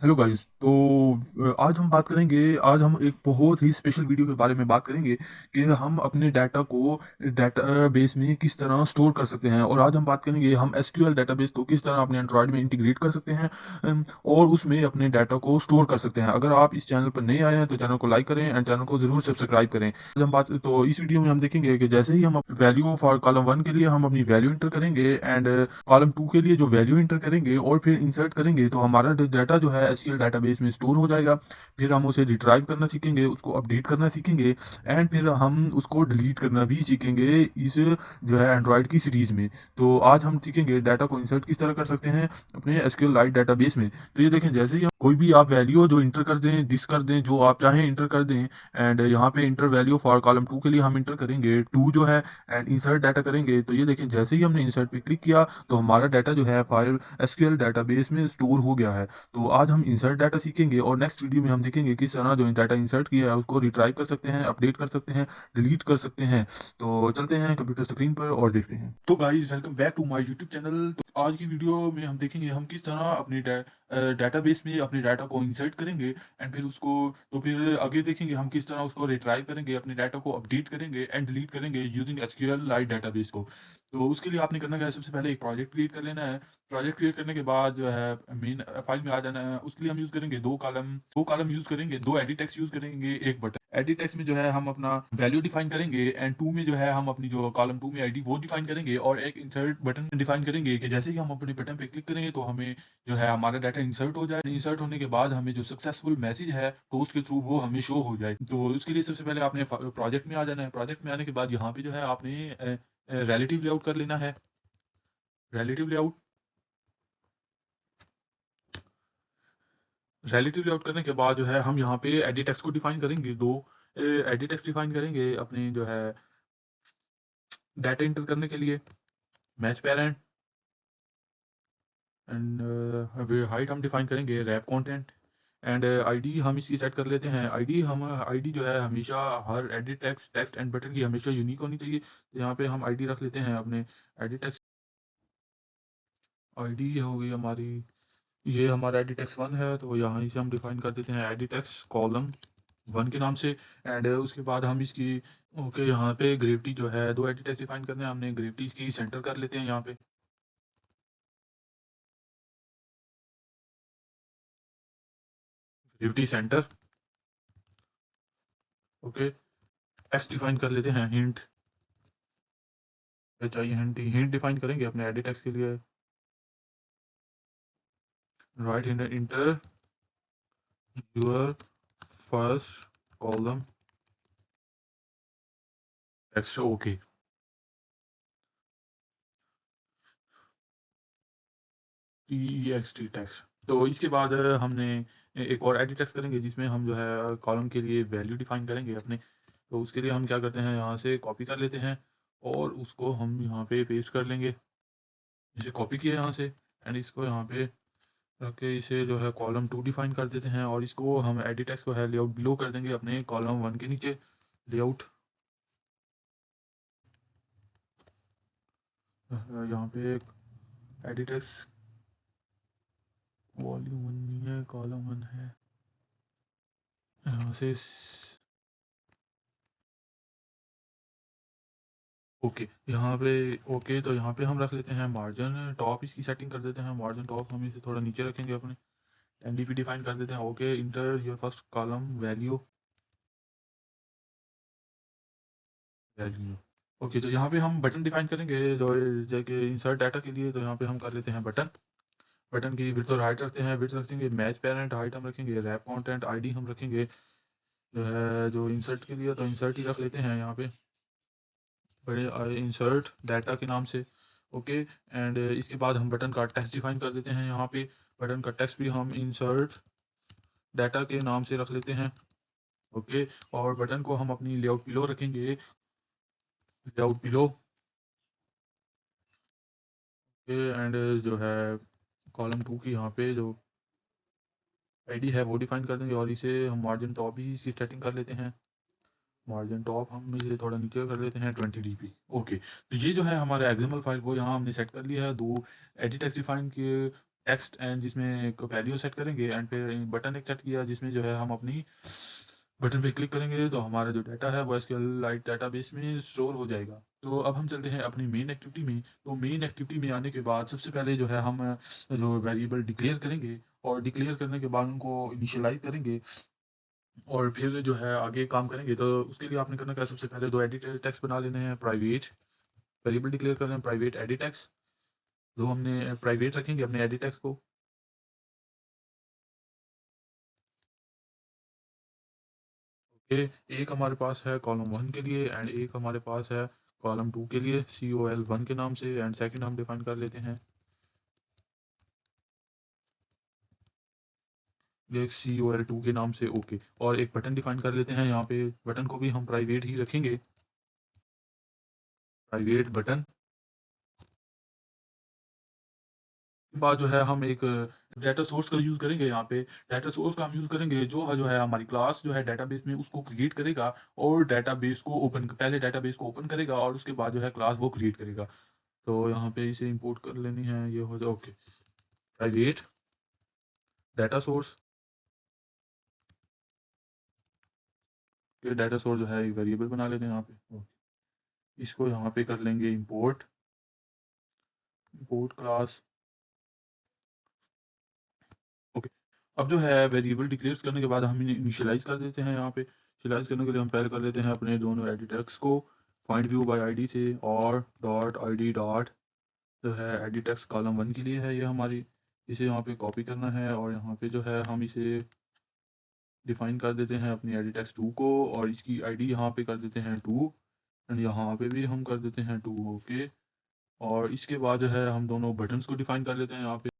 Hello guys. आज हम एक बहुत ही स्पेशल वीडियो के बारे में बात करेंगे कि हम अपने डाटा को डेटाबेस में किस तरह स्टोर कर सकते हैं। और आज हम बात करेंगे हम एसक्यूएल डेटाबेस को किस तरह अपने एंड्रॉयड में इंटीग्रेट कर सकते हैं और उसमें अपने डाटा को स्टोर कर सकते हैं। अगर आप इस चैनल पर नए आए हैं तो चैनल को लाइक करें एंड चैनल को जरूर सब्सक्राइब करें। इस वीडियो में हम देखेंगे कि जैसे ही हम वैल्यू फॉर कॉलम 1 के लिए हम अपनी वैल्यू इंटर करेंगे एंड कॉलम 2 के लिए जो वैल्यू इंटर करेंगे और फिर इंसर्ट करेंगे तो हमारा डाटा जो है एसक्यूएल डेटाबेस में स्टोर हो जाएगा। फिर हम उसे रिट्राइव करना सीखेंगे, उसको अपडेट करना सीखेंगे एंड फिर हम उसको डिलीट करना भी सीखेंगे इस जो है एंड्रॉयड की सीरीज में। तो आज हम सीखेंगे डाटा को इंसर्ट किस तरह कर सकते हैं अपने एसक्यूएल लाइट डेटाबेस में। तो ये देखें, जैसे ही हम कोई भी आप वैल्यू जो इंटर कर दें, दिस कर दें, जो आप चाहें इंटर कर दें एंड यहाँ पे इंटर वैल्यू फॉर कॉलम 2 के लिए हम इंटर करेंगे 2 जो है एंड इंसर्ट डाटा करेंगे। तो ये देखें, जैसे ही हमने इंसर्ट पे क्लिक किया तो हमारा डाटा जो है फाइल एसक्यूएल डेटाबेस में स्टोर हो गया है। तो आज हम इंसर्ट डाटा सीखेंगे और नेक्स्ट वीडियो में हम देखेंगे किस तरह जो डाटा इंसर्ट किया है उसको रिट्राइव कर सकते हैं, अपडेट कर सकते हैं, डिलीट कर सकते हैं। तो चलते हैं कंप्यूटर स्क्रीन पर और देखते हैं। तो guys, welcome back to my YouTube channel. तो आज की वीडियो में हम देखेंगे हम किस तरह अपने डाटाबेस में अपने डाटा को इंसर्ट करेंगे एंड फिर उसको, तो फिर आगे देखेंगे हम किस तरह उसको रिट्राइव करेंगे, अपने डाटा को अपडेट करेंगे एंड डिलीट करेंगे यूजिंग एसक्यूएल लाइट डेटाबेस को। तो उसके लिए आपने करना क्या है, सबसे पहले एक प्रोजेक्ट क्रिएट कर लेना है। प्रोजेक्ट क्रिएट करने के बाद जो है मेन फाइल में आ जाना है। उसके लिए हम यूज करेंगे दो कॉलम यूज करेंगे, दो एडिट टेक्स्ट यूज करेंगे, एक बटन। एडिट टेक्स्ट में जो है हम अपना वैल्यू डिफाइन करेंगे एंड टू में जो है हम अपनी जो कॉलम 2 में आईडी वो डिफाइन करेंगे और एक इंसर्ट बटन डिफाइन करेंगे कि जैसे ही हम अपने बटन पे क्लिक करेंगे तो हमें जो है हमारा डाटा इंसर्ट हो जाए। इंसर्ट होने के बाद हमें जो सक्सेसफुल मैसेज है टोस्ट के थ्रू वो हमें शो हो जाए। तो उसके लिए सबसे पहले आपने प्रोजेक्ट में आ जाना है। प्रोजेक्ट में आने के बाद यहाँ पे जो है आपने रिलेटिव लेआउट कर लेना है। रिलेटिव लेआउट रिलेटिव लेआउट करने के बाद जो है हम यहाँ पे एडिट टेक्स्ट को डिफाइन करेंगे। दो एडिट टेक्स्ट डिफाइन करेंगे अपने जो है डाटा इंटर करने के लिए। मैच पेरेंट एंड हाइट हम डिफाइन करेंगे रैप कंटेंट एंड आईडी हम इसकी सेट कर लेते हैं। आईडी जो है हमेशा हर edit text text and button की हमेशा यूनिक होनी चाहिए। तो यहाँ पे हम आईडी रख लेते हैं अपने एडिट टेक्स्ट। आईडी हो गई हमारी, ये हमारा एडिट टेक्स्ट 1 है तो यहाँ से हम डिफाइन कर देते हैं एडिट टेक्स्ट कॉलम 1 के नाम से। एंड उसके बाद हम इसकी ओके यहाँ पे ग्रेविटी जो है दो एडिट टेक्स्ट डिफाइन करने हैं हमने। ग्रेविटी इसकी सेंटर कर लेते हैं यहाँ पे। Gravity centre okay. Text define कर लेते हैं हिंट चाहिए। हिंट हिंट डिफाइन करेंगे अपने एडिट टेक्स्ट के लिए। Right hint inter your first column text okay. T text. तो इसके बाद हमने एक और एडिट टेक्स्ट करेंगे जिसमें हम जो है कॉलम के लिए वैल्यू डिफाइन करेंगे अपने। तो उसके लिए हम क्या करते हैं, यहाँ से कॉपी कर लेते हैं और उसको हम यहाँ पे पेस्ट कर लेंगे। इसे कॉपी किया यहाँ से एंड इसको यहाँ पे रख के इसे जो है कॉलम 2 डिफाइन कर देते हैं और इसको हम एडिट टेक्स्ट को है लेआउट बिलो कर देंगे अपने कॉलम 1 के नीचे। लेआउट यहाँ पे एडिट टेक्स्ट वॉल्यूम 1 नहीं है, कॉलम 1 है। यहाँ से ओके यहाँ पे ओके। तो यहाँ पे हम रख लेते हैं मार्जिन टॉप, इसकी सेटिंग कर देते हैं। मार्जिन टॉप हम इसे थोड़ा नीचे रखेंगे अपने। एनडीपी डिफाइन कर देते हैं। Okay inter your first column value value okay. तो यहाँ पे हम बटन डिफाइन करेंगे जो जैसे इंसर्ट डाटा के लिए। तो यहाँ पे हम कर लेते हैं बटन। बटन की विड्थ और हाइट रखते हैं। विड्थ रखेंगे मैच पेरेंट, हाइट हम रखेंगे रैप कंटेंट, आईडी हम रखेंगे जो है जो इंसर्ट के लिए तो इंसर्ट ही रख लेते हैं यहाँ पे बड़े इंसर्ट डाटा के नाम से। ओके एंड इसके बाद हम बटन का टेक्स्ट डिफाइन कर देते हैं यहाँ पे। बटन का टेक्स्ट भी हम इंसर्ट डाटा के नाम से रख लेते हैं। ओके और बटन को हम अपनी लेआउट बिलो रखेंगे। लेआउट बिलो एंड जो है कॉलम 2 की यहाँ पे जो आईडी है वो डिफाइन कर देंगे और इसे हम मार्जिन टॉप भी इसकी सेटिंग कर लेते हैं। मार्जिन टॉप हम इसे थोड़ा नीचे कर देते हैं 20 dp। ओके तो ये जो है हमारा एक्सएमएल फाइल वो यहाँ हमने सेट कर लिया है। दो एडिट टेक्स्ट डिफाइन किए, टेक्स्ट एंड जिसमें एक वैल्यू सेट करेंगे एंड फिर बटन एक सेट किया जिसमें जो है हम अपनी बटन पे क्लिक करेंगे तो हमारा जो डाटा है वो SQLite डाटाबेस में स्टोर हो जाएगा। तो अब हम चलते हैं अपनी मेन एक्टिविटी में। तो मेन एक्टिविटी में आने के बाद सबसे पहले जो है हम जो वेरिएबल डिक्लेयर करेंगे और डिक्लेयर करने के बाद उनको इनिशियलाइज़ करेंगे और फिर जो है आगे काम करेंगे। तो उसके लिए आपने करना क्या है, सबसे पहले 2 एडिट टेक्स्ट बना लेने हैं प्राइवेट, वेरिएबल डिक्लेयर कर रहे हैं प्राइवेट एडिट टेक्स्ट, 2 हमने प्राइवेट रखेंगे अपने एडिट टेक्स्ट को। ओके, एक हमारे पास है कॉलम 1 के लिए एंड एक हमारे पास है कॉलम 2 के लिए COL1 के नाम से एंड सेकंड हम डिफाइन कर लेते हैं एक COL2 के नाम से। ओके, और एक बटन डिफाइन कर लेते हैं यहाँ पे, बटन को भी हम प्राइवेट ही रखेंगे, प्राइवेट बटन। के बाद जो है हम एक डाटा सोर्स का यूज़ करेंगे यहाँ पे। डाटा सोर्स का हम यूज़ करेंगे जो है हमारी क्लास जो है डाटाबेस में उसको क्रिएट करेगा और डाटाबेस को ओपन पहले डाटाबेस को ओपन करेगा और उसके बाद जो है क्लास वो क्रिएट करेगा। तो यहाँ पे इसे इंपोर्ट कर लेनी है, ये हो जाए। ओके, प्राइवेट डाटा सोर्स, ये डाटा सोर्स जो है एक वेरिएबल बना लेते हैं यहाँ पे। ओके, इसको यहाँ पे कर लेंगे इंपोर्ट, इंपोर्ट क्लास। ओके, अब जो है वेरिएबल डिक्लेयर करने के बाद हम इन्हें इनिशियलाइज़ कर देते हैं यहाँ पे। इनिशियलाइज़ करने के लिए हम पहले कर लेते हैं अपने दोनों एडिट टेक्स्ट को फाइंड व्यू बाय आईडी से और डॉट आईडी डॉट जो है एडिट टेक्स्ट कॉलम 1 के लिए है ये हमारी, इसे यहाँ पे कॉपी करना है और यहाँ पे जो है हम इसे डिफाइन कर देते हैं अपनी एडिट टेक्स्ट 2 को और इसकी आईडी यहाँ पे कर देते हैं 2 एंड यहाँ पे भी हम कर देते हैं 2। ओके, और इसके बाद जो है हम दोनों बटन्स को डिफाइन कर लेते हैं यहाँ पे।